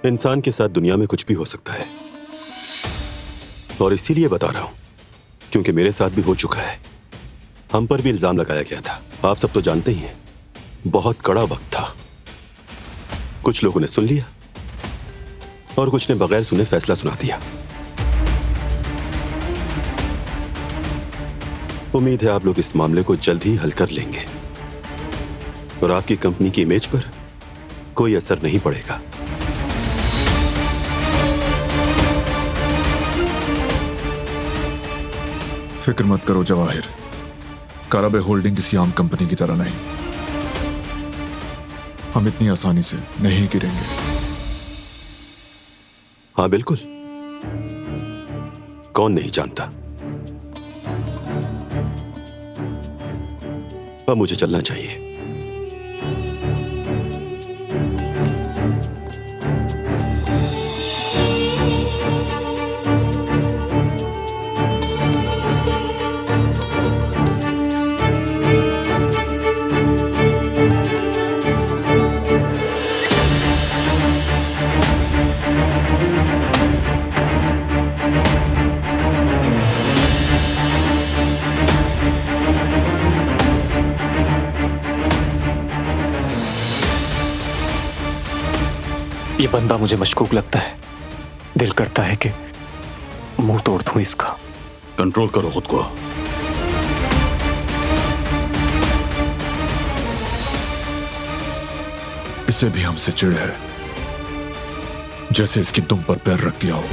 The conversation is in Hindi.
इंसान के साथ दुनिया में कुछ भी हो सकता है, और इसीलिए बता रहा हूं क्योंकि मेरे साथ भी हो चुका है। हम पर भी इल्जाम लगाया गया था, आप सब तो जानते ही हैं। बहुत कड़ा वक्त था। कुछ लोगों ने सुन लिया और कुछ ने बगैर सुने फैसला सुना दिया। उम्मीद है आप लोग इस मामले को जल्द ही हल कर लेंगे और आपकी कंपनी की इमेज पर कोई असर नहीं पड़ेगा। फिक्र मत करो जवाहिर, कराबे होल्डिंग किसी आम कंपनी की तरह नहीं। हम इतनी आसानी से नहीं गिरेंगे। हाँ बिल्कुल, कौन नहीं जानता। अब मुझे चलना चाहिए। ये बंदा मुझे मशकूक लगता है। दिल करता है कि मुंह तोड़ दूं इसका। कंट्रोल करो खुद को। इसे भी हमसे चिढ़ है, जैसे इसकी दुम पर पैर रख गया हो।